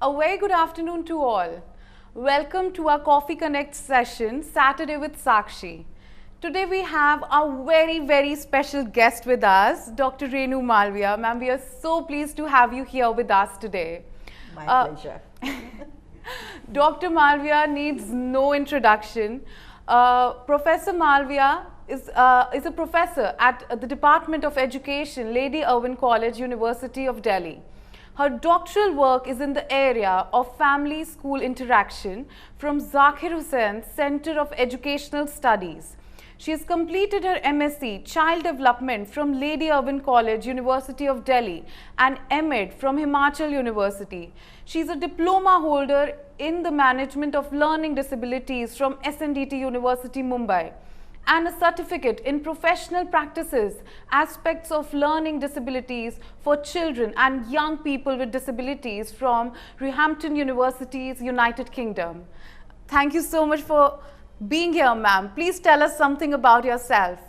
A very good afternoon to all. Welcome to our Coffee Connect session, Saturday with Saakshi. Today we have a very special guest with us, Dr. Renu Malaviya. Ma'am, we are so pleased to have you here with us today. My pleasure. Dr. Malaviya needs no introduction. Professor Malaviya is a professor at the Department of Education, Lady Irwin College, University of Delhi. Her doctoral work is in the area of family-school interaction from Zakir Husain Center of Educational Studies. She has completed her M.Sc. Child Development from Lady Irwin College, University of Delhi and M.Ed from Himachal University. She is a diploma holder in the Management of Learning Disabilities from SNDT University, Mumbai, and a certificate in professional practices, aspects of learning disabilities for children and young people with disabilities from Roehampton University's United Kingdom. Thank you so much for being here, ma'am. Please tell us something about yourself.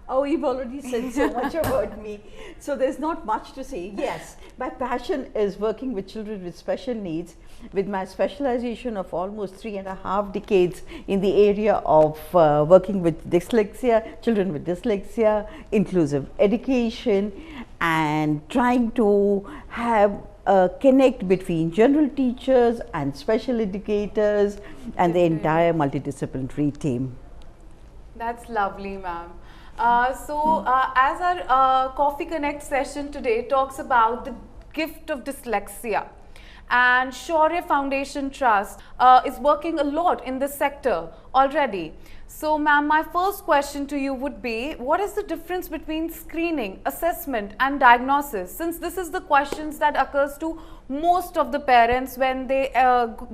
Oh, you've already said so much about me. So there's not much to say. Yes, my passion is working with children with special needs, with my specialization of almost 3.5 decades in the area of working with dyslexia, children with dyslexia, inclusive education, and trying to have a connect between general teachers and special educators and the entire multidisciplinary team. That's lovely, ma'am. As our Coffee Connect session today talks about the gift of dyslexia, and Shaurya Foundation Trust is working a lot in this sector already. So ma'am, my first question to you would be, what is the difference between screening, assessment and diagnosis? Since this is the questions that occurs to most of the parents when they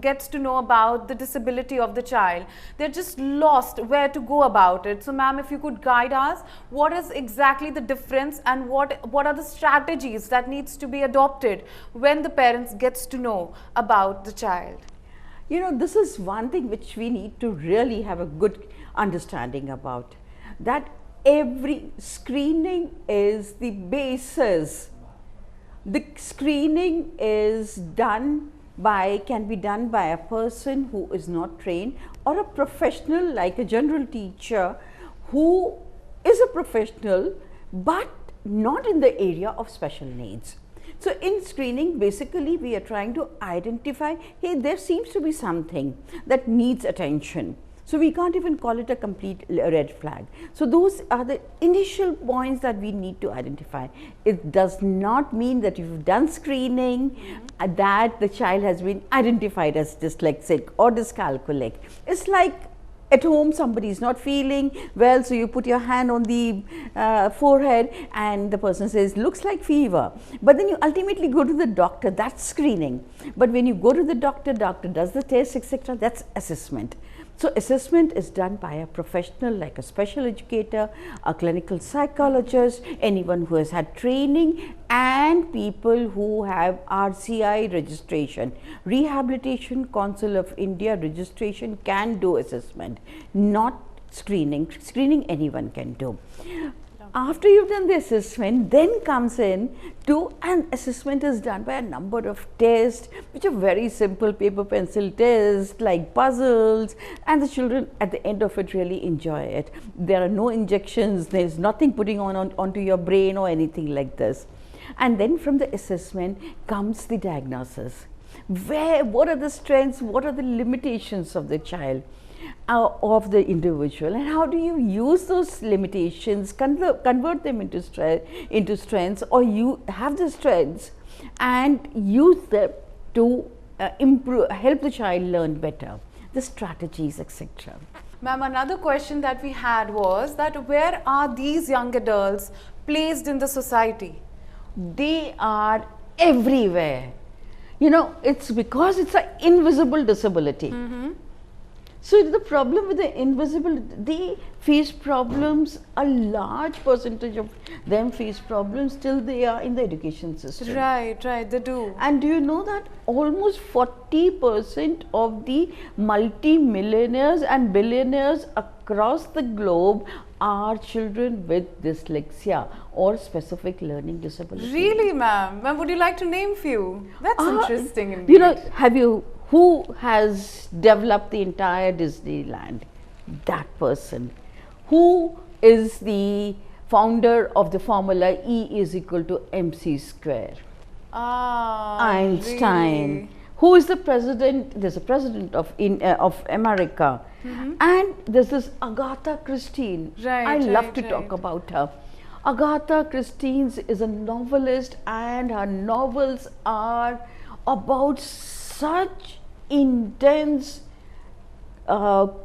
gets to know about the disability of the child. They're just lost where to go about it. So ma'am, if you could guide us, what is exactly the difference and what are the strategies that needs to be adopted when the parents gets to know about the child? You know, this is one thing which we need to really have a good understanding about, that every screening is the basis. The screening is done by, can be done by a person who is not trained or a professional like a general teacher who is a professional but not in the area of special needs. So in screening, basically we are trying to identify, hey, there seems to be something that needs attention. So we can't even call it a complete red flag. So those are the initial points that we need to identify. It does not mean that if you've done screening, that the child has been identified as dyslexic or dyscalculic. It's like at home somebody is not feeling well, so you put your hand on the forehead and the person says, looks like fever. But then you ultimately go to the doctor, that's screening. But when you go to the doctor, doctor does the test, etc., that's assessment. So assessment is done by a professional like a special educator, a clinical psychologist, anyone who has had training, and people who have RCI registration. Rehabilitation Council of India registration can do assessment, not screening. Screening anyone can do. After you've done the assessment, then comes in to an assessment is done by a number of tests which are very simple paper pencil tests like puzzles, and the children at the end of it really enjoy it. There are no injections, there is nothing putting onto your brain or anything like this. And then from the assessment comes the diagnosis. What are the strengths, what are the limitations of the child? Of the individual, and how do you use those limitations, convert them into strengths, or you have the strengths and use them to help the child learn better, the strategies, etc. Ma'am, another question that we had was that where are these young adults placed in the society? They are everywhere. You know, it's because it's an invisible disability. So the problem with the invisible, they face problems, a large percentage of them face problems till they are in the education system. Right, right, they do. And do you know that almost 40% of the multi-millionaires and billionaires across the globe are children with dyslexia or specific learning disability? Really, ma'am? Ma'am, would you like to name few? That's interesting indeed. You know, who has developed the entire Disneyland? That person. Who is the founder of the formula E is equal to MC square? Einstein. Really? Who is the president? There's a president of America, and there's this Agatha Christie. Right, I love to right. talk about her. Agatha Christie is a novelist, and her novels are about such intense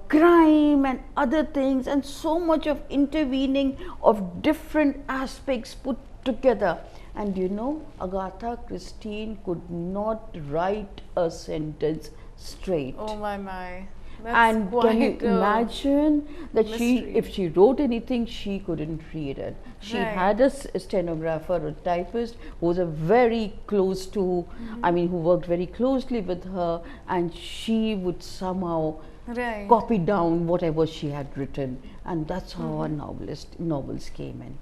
crime and other things, and so much of intervening of different aspects put together. And you know, Agatha Christie could not write a sentence straight. Oh my. That's And can you quite, imagine that mystery. if she wrote anything, she couldn't read it. She Right. had a stenographer, a typist who was a very close to, I mean, who worked very closely with her, and she would somehow Right. copy down whatever she had written, and that's how our novels came in.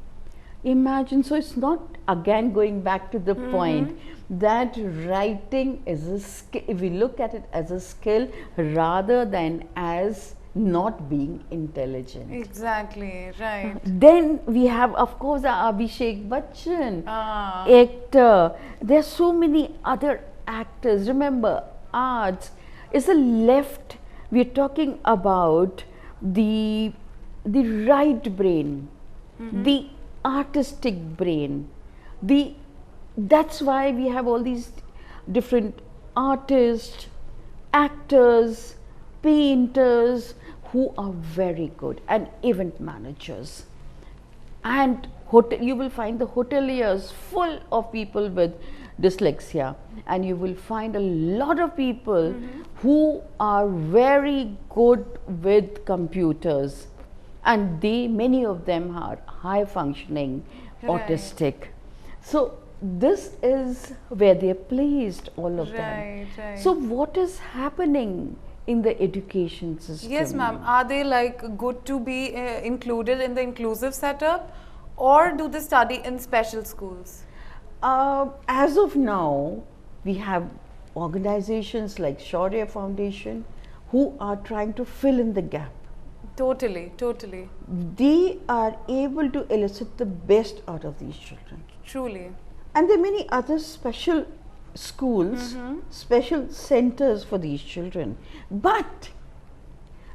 Imagine, so it's not, again going back to the point that writing is a skill, if we look at it as a skill rather than as not being intelligent. Exactly, right. Then we have, of course, Abhishek Bachchan, Ah. actor. There are so many other actors. Remember, arts is a left. We're talking about the right brain, the artistic brain. That's why we have all these different artists, actors, painters who are very good, and event managers. And you will find the hoteliers full of people with dyslexia, and you will find a lot of people who are very good with computers, and many of them are high functioning, Right. autistic. So this is where they are placed, all of them. Right, right. So what is happening in the education system? Yes, ma'am. Are they like good to be included in the inclusive setup, or do they study in special schools? As of now, we have organizations like Shaurya Foundation who are trying to fill in the gap. Totally, totally. They are able to elicit the best out of these children. Truly. And there are many other special schools, special centers for these children. But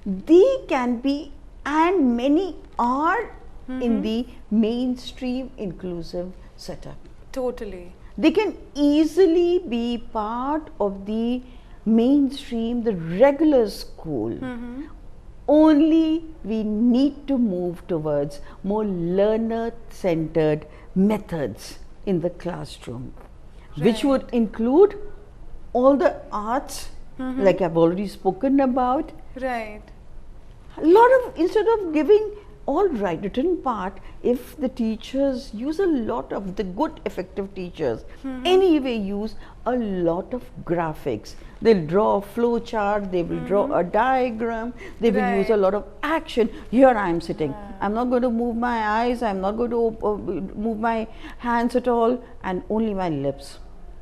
they can be, and many are in the mainstream inclusive setup. Totally. They can easily be part of the mainstream, the regular school. Only we need to move towards more learner-centered methods in the classroom, which would include all the arts, like I've already spoken about. Right. A lot of, instead of giving all right written part, if the teachers use a lot of, the good effective teachers anyway use a lot of graphics. They'll draw a flow chart, they will draw a diagram, they will use a lot of action. Here I am sitting, I'm not going to move my eyes, I'm not going to move my hands at all, and only my lips.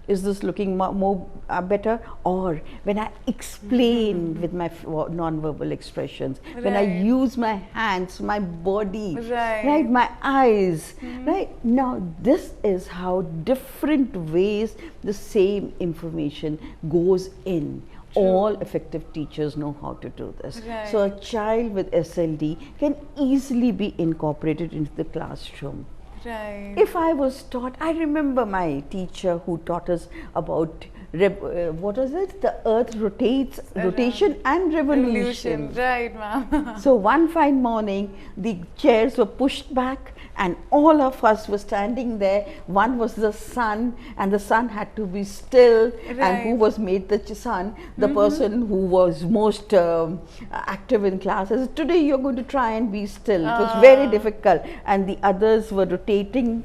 Is this looking more better? Or when I explain with my non-verbal expressions, when I use my hands, my body, right, my eyes, right? Now this is how different ways the same information goes in. All effective teachers know how to do this. So a child with SLD can easily be incorporated into the classroom. Right. If I was taught, I remember my teacher who taught us about what is it? The earth rotates, rotation and revolution. Right, ma'am. So one fine morning, the chairs were pushed back and all of us were standing there. One was the sun, and the sun had to be still. And who was made the sun? The person who was most active in class says, today you're going to try and be still. It was very difficult, and the others were rotating.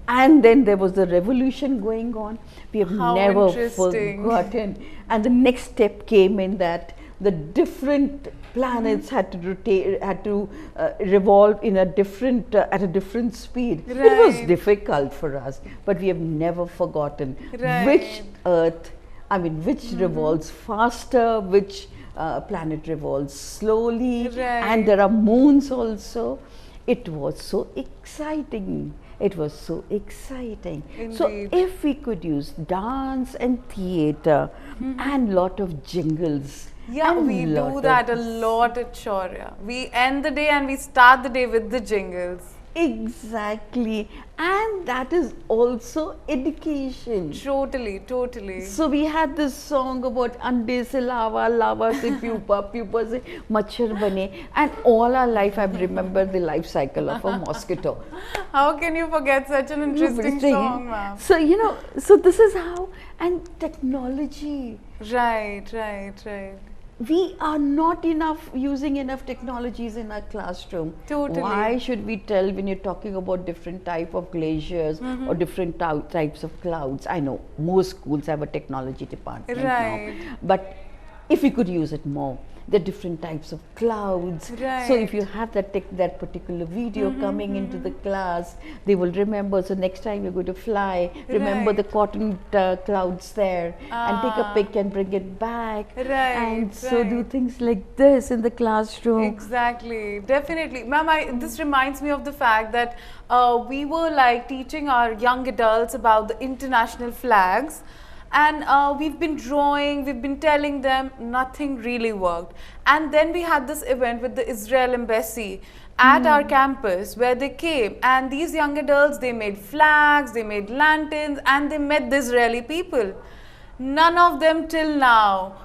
And then there was the revolution going on. We have never forgotten. And the next step came in that the different planets had to rotate, had to revolve in a different at a different speed. It was difficult for us, but we have never forgotten which Earth, I mean, which revolves faster, which planet revolves slowly, and there are moons also. It was so exciting. It was so exciting. Indeed. So if we could use dance and theatre and lot of jingles. Yeah, we do that a lot at Shaurya. We end the day and we start the day with the jingles. Exactly. And that is also education. Totally, totally. So we had this song about Ande se lava, lava se pupa, pupa se machhar bane. And all our life I've remembered the life cycle of a mosquito. How can you forget such an interesting song, ma'am? So, you know, so this is how, and technology. Right. We are not using enough technologies in our classroom. Totally. Why should we tell when you're talking about different type of glaciers or different types of clouds? I know most schools have a technology department now, but if we could use it more, the different types of clouds. So if you have that particular video coming into the class, they will remember. So next time you're going to fly, remember the cotton clouds there, and take a pic and bring it back. And so do things like this in the classroom. Exactly, definitely. Ma'am, this reminds me of the fact that we were like teaching our young adults about the international flags. And we've been drawing, we've been telling them, nothing really worked. And then we had this event with the Israel embassy at our campus where they came, and these young adults, they made flags, they made lanterns, and they met the Israeli people. None of them till now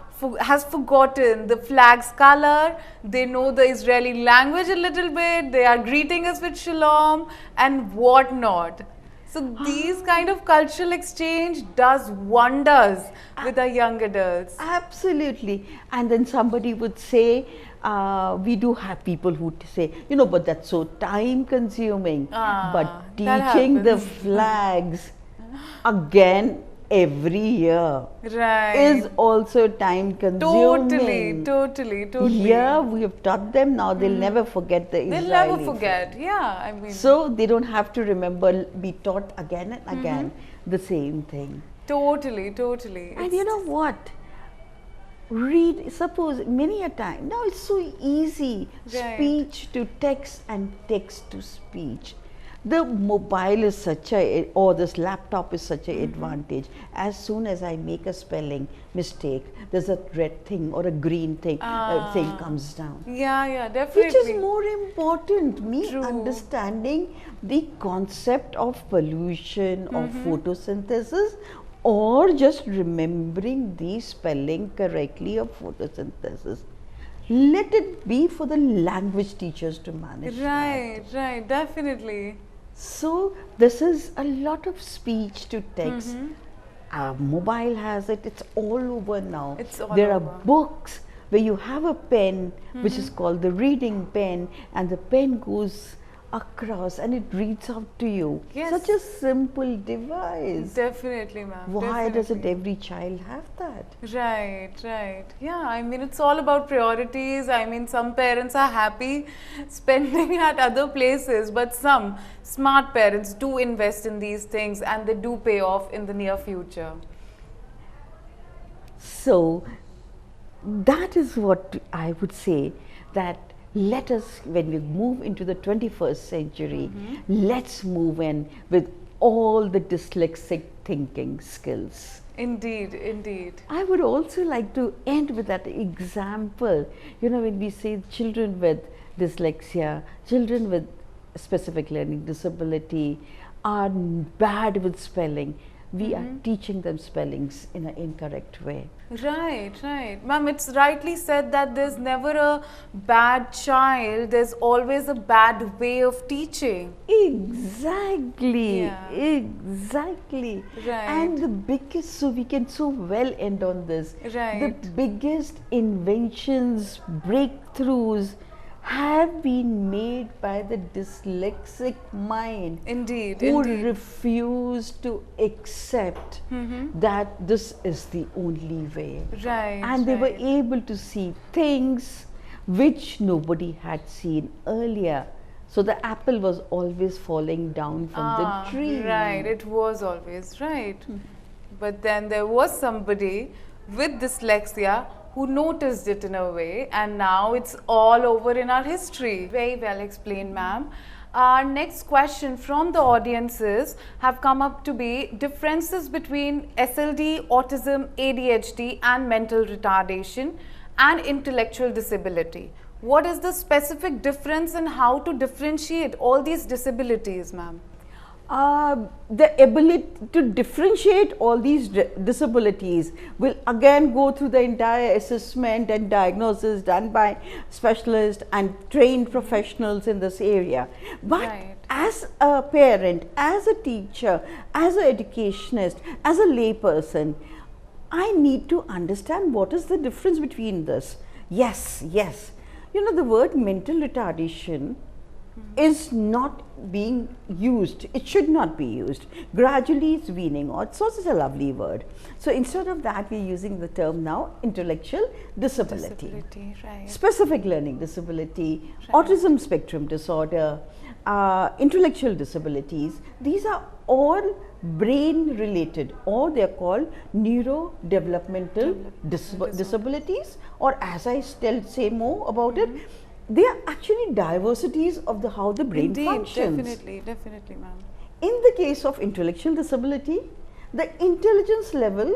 has forgotten the flag's color. They know the Israeli language a little bit, they are greeting us with shalom and whatnot. So these kind of cultural exchange does wonders with our young adults. Absolutely. And then somebody would say, we do have people who say, you know, but that's so time consuming. But teaching the flags again every year is also time consuming. Totally. Here we have taught them, now they'll never forget the Israeli. They'll never forget, I mean. So they don't have to remember, be taught again and again the same thing. Totally. And you know what? Read, suppose many a time, now it's so easy, speech to text and text to speech. The mobile is such or this laptop is such an advantage. As soon as I make a spelling mistake, there's a red thing or a green thing comes down. Yeah, definitely. Which is more important, understanding the concept of pollution, of photosynthesis, or just remembering the spelling correctly of photosynthesis. Let it be for the language teachers to manage. Right, definitely. So this is a lot of speech to text. Our mobile has it, it's all over now. There are books where you have a pen which is called the reading pen, and the pen goes across and it reads out to you. Such a simple device. Definitely, ma'am. Why doesn't every child have that? Right. Yeah, I mean, it's all about priorities. I mean, some parents are happy spending at other places, but some smart parents do invest in these things and they do pay off in the near future. So that is what I would say, that let us, when we move into the 21st century, let's move in with all the dyslexic thinking skills. Indeed. I would also like to end with that example. You know, when we say children with dyslexia, children with specific learning disability are bad with spelling, we are teaching them spellings in an incorrect way. Right, right. Ma'am, it's rightly said that there's never a bad child, there's always a bad way of teaching. Exactly, Yeah. exactly. Right. And the biggest, so we can so well end on this. Right. The biggest inventions, breakthroughs have been made by the dyslexic mind. Indeed, Who indeed. refuse to accept that this is the only way. Right. And they were right. able to see things which nobody had seen earlier. So the apple was always falling down from the tree. Right, it was always right. But then there was somebody with dyslexia who noticed it in a way, and now it's all over in our history. Very well explained, ma'am. Our next question from the audiences have come up to be differences between SLD, autism, ADHD and mental retardation and intellectual disability. What is the specific difference and how to differentiate all these disabilities, ma'am? The ability to differentiate all these disabilities will again go through the entire assessment and diagnosis done by specialists and trained professionals in this area. But Right. as a parent, as a teacher, as an educationist, as a layperson, I need to understand what is the difference between this. Yes, yes. You know, the word mental retardation is not being used. It should not be used. Gradually it's weaning off. So it's a lovely word. So instead of that, we're using the term now intellectual disability. Disability, right. Specific learning disability, Right. autism spectrum disorder, intellectual disabilities. These are all brain related, or they are called neurodevelopmental disabilities, or as I still say more about it, they are actually diversities of the how the brain Indeed, functions. definitely, definitely, ma'am. In the case of intellectual disability, the intelligence level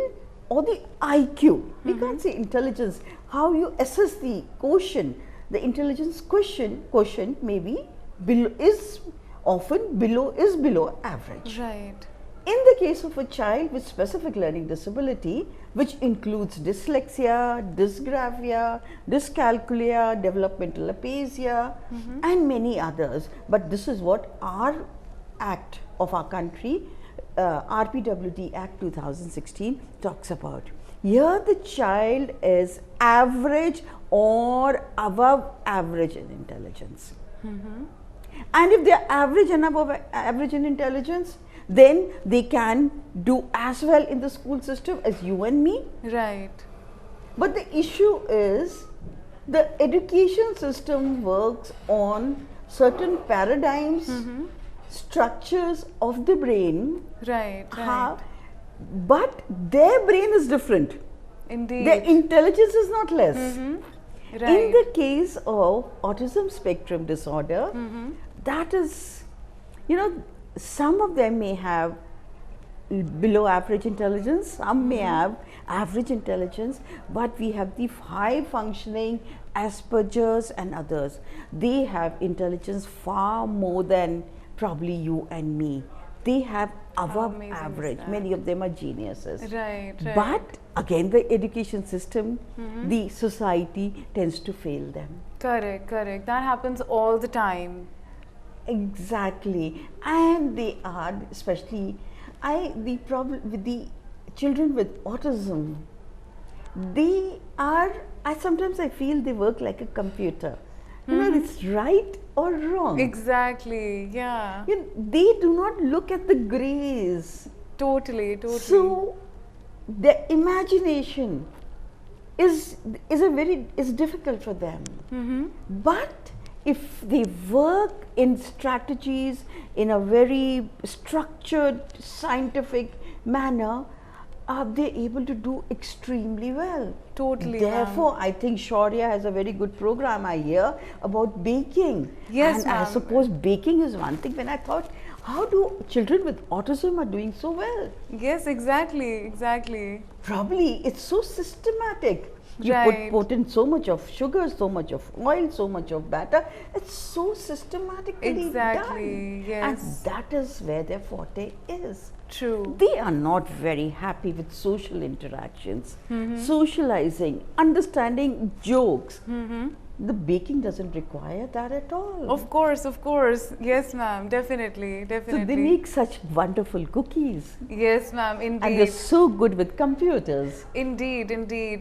or the IQ, we can't say intelligence, how you assess the quotient, the intelligence quotient may be below, is often below average. Right. In the case of a child with specific learning disability, which includes dyslexia, dysgraphia, dyscalculia, developmental aphasia, and many others, but this is what our act of our country, RPWD Act 2016 talks about. Here the child is average or above average in intelligence. And if they are average and above average in intelligence, then they can do as well in the school system as you and me. Right. But the issue is the education system works on certain paradigms, structures of the brain, Right. Right. but their brain is different. Indeed. Their intelligence is not less. Right. In the case of autism spectrum disorder, that is, you know, some of them may have below average intelligence, some may have average intelligence, but we have the high functioning Asperger's and others. They have intelligence far more than probably you and me. They have above amazing is average. that? Many of them are geniuses. Right. Right. But again, the education system, the society tends to fail them. Correct. Correct. That happens all the time. Exactly. And they are, especially, the problem with the children with autism, they are, sometimes I feel they work like a computer. You know, it's right or wrong. Exactly. Yeah. You know, they do not look at the grays. Totally. Totally. So, their imagination is difficult for them. But if they work in strategies in a very structured, scientific manner, they're able to do extremely well. Totally. Therefore, I think Shaurya has a very good program, I hear, about baking. Yes, and I ma'am. suppose baking is one thing. When I thought, how do children with autism are doing so well? Yes. Exactly. Exactly. Probably it's so systematic. You Right. put in so much of sugar, so much of oil, so much of batter. It's so systematically Exactly, done. yes. And that is where their forte is. True. They are not very happy with social interactions, socializing, understanding jokes. The baking doesn't require that at all. Of course. Yes, ma'am. Definitely. So they make such wonderful cookies. Yes, ma'am. And they're Indeed. so good with computers. Indeed.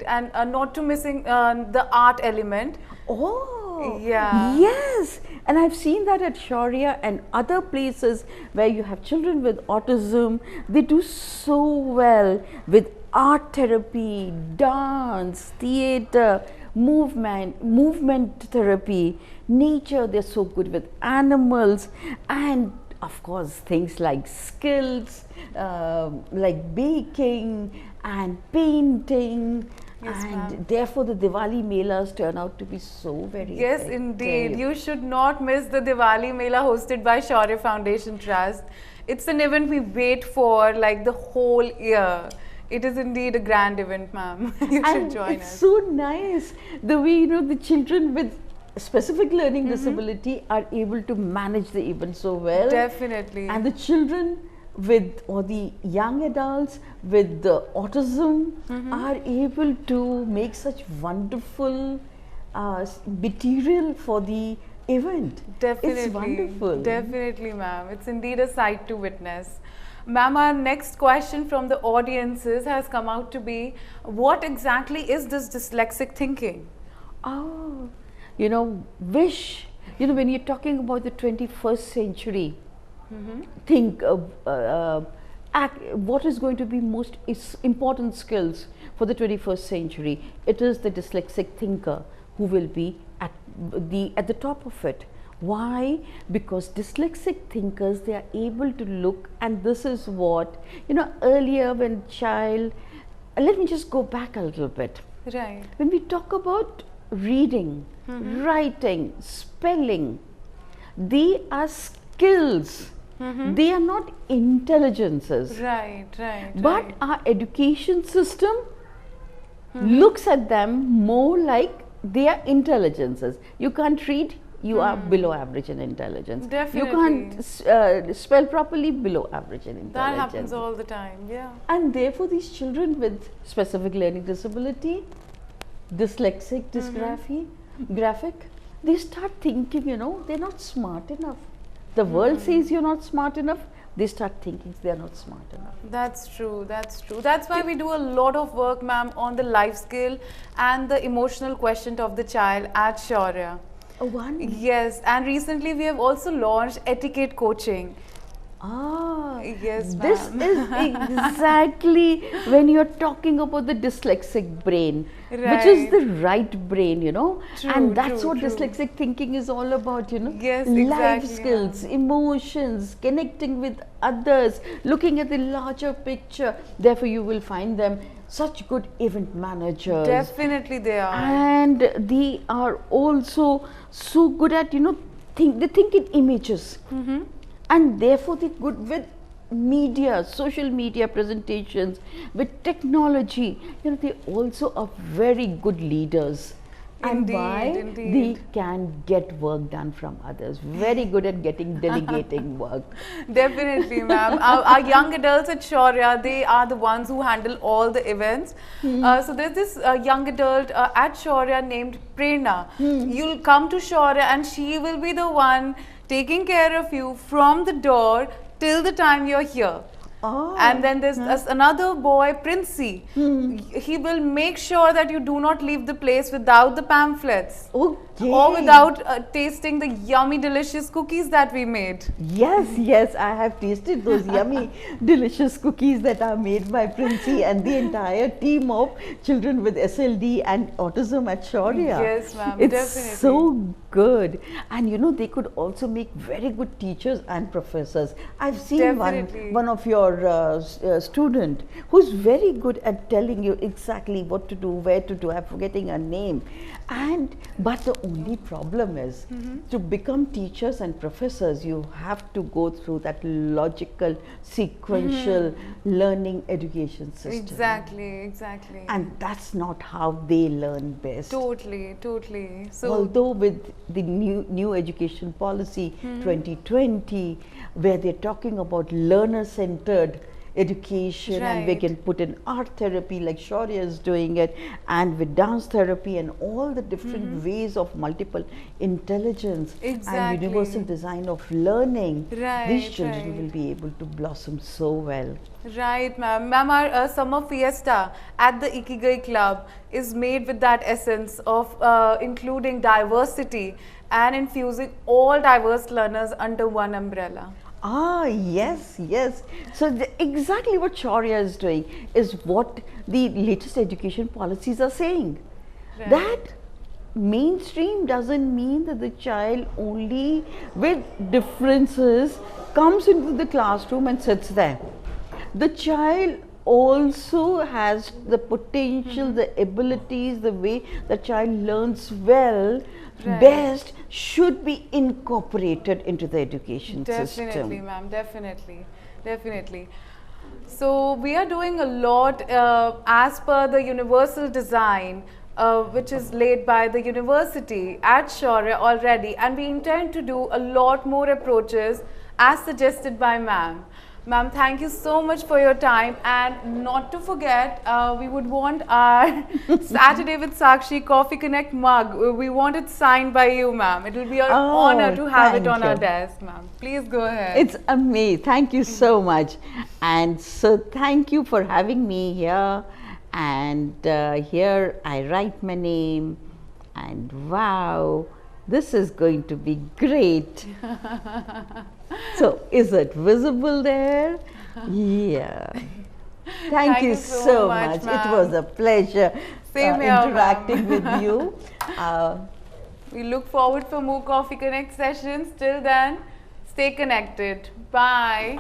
And not to missing the art element. Oh, Yeah. yes. And I've seen that at Shaurya and other places where you have children with autism. They do so well with art therapy, dance, theatre, movement therapy, nature. They're so good with animals, and of course things like skills, like baking and painting. Yes, and ma'am. therefore the Diwali melas turn out to be so very Yes, effective. indeed. You should not miss the Diwali Mela hosted by Shaurya Foundation Trust. It's an event we wait for like the whole year. It is indeed a grand event, ma'am. You should And join it's us. so nice the way the children with specific learning disability are able to manage the event so well. Definitely. And the children with, or the young adults with the autism are able to make such wonderful material for the event. Definitely. It's wonderful. Definitely, ma'am. It's indeed a sight to witness. Ma'am, our next question from the audiences has come out to be, what exactly is this dyslexic thinking? Oh, when you're talking about the 21st century, think of what is going to be most important skills for the 21st century. It is the dyslexic thinker who will be at the top of it. Why? Because dyslexic thinkers, they are able to look, and this is what, earlier when child, let me just go back a little bit. Right. When we talk about reading, writing, spelling, they are skills. They are not intelligences. Right. But our education system looks at them more like they are intelligences. You can't read, you are below average in intelligence. Definitely. You can't spell properly, below average in intelligence. That happens all the time, yeah. And therefore these children with specific learning disability, dyslexic, graphic, they start thinking, they're not smart enough. The world says you're not smart enough, they start thinking they're not smart enough. That's true. That's why we do a lot of work, ma'am, on the life skill and the emotional quotient of the child at Shaurya. Yes, and recently we have also launched etiquette coaching. Yes, this ma'am. is exactly when you're talking about the dyslexic brain, which is Right. the right brain, True, and that's true, what true. dyslexic thinking is all about, Yes, life exactly, skills, emotions, connecting with others, looking at the larger picture. Therefore you will find them such good event managers. Definitely they are. And they are also so good at they think in images, and therefore they're good with media, social media presentations, with technology. They also are very good leaders. And why? Indeed. They can get work done from others. Very good at delegating work. Definitely, ma'am. Our young adults at Shaurya, they are the ones who handle all the events. So there's this young adult at Shaurya named Prerna. You'll come to Shaurya and she will be the one taking care of you from the door till the time you're here. And then there's another boy, Princey. He will make sure that you do not leave the place without the pamphlets. Okay. Or without tasting the yummy, delicious cookies that we made. Yes, I have tasted those yummy, delicious cookies that are made by Princey and the entire team of children with SLD and autism at Shaurya. Yes, ma'am, It's definitely. so good. And they could also make very good teachers and professors. I've seen Definitely. one of your your student who's very good at telling you exactly what to do, where to do. I'm forgetting her name. But the only problem is to become teachers and professors, you have to go through that logical, sequential learning education system. Exactly. And that's not how they learn best. Totally. So although with the new education policy 2020, where they're talking about learner-centered education, and we can put in art therapy like Shaurya is doing it, and with dance therapy and all the different ways of multiple intelligence and universal design of learning, these children will be able to blossom so well. Right, ma'am. Ma'am, our summer fiesta at the Ikigai Club is made with that essence of including diversity and infusing all diverse learners under one umbrella. Yes. So exactly what Shaurya is doing is what the latest education policies are saying. That mainstream doesn't mean that the child only with differences comes into the classroom and sits there. The child also has the potential, the abilities, the way the child learns well, best should be incorporated into the education system. Definitely, ma'am, definitely. So we are doing a lot as per the universal design which is laid by the university at Shaurya already, and we intend to do a lot more approaches as suggested by ma'am. Ma'am, thank you so much for your time, and not to forget, we would want our Saturday with Saakshi Coffee Connect mug. We want it signed by you, ma'am. It will be our honor to have it on our desk, ma'am. Please go ahead. It's amazing. Thank you so much. And so thank you for having me here. And here I write my name, and wow, this is going to be great. So, is it visible there? Yeah. Thank you so much. It was a pleasure interacting with you. We look forward for more Coffee Connect sessions. Till then, stay connected. Bye.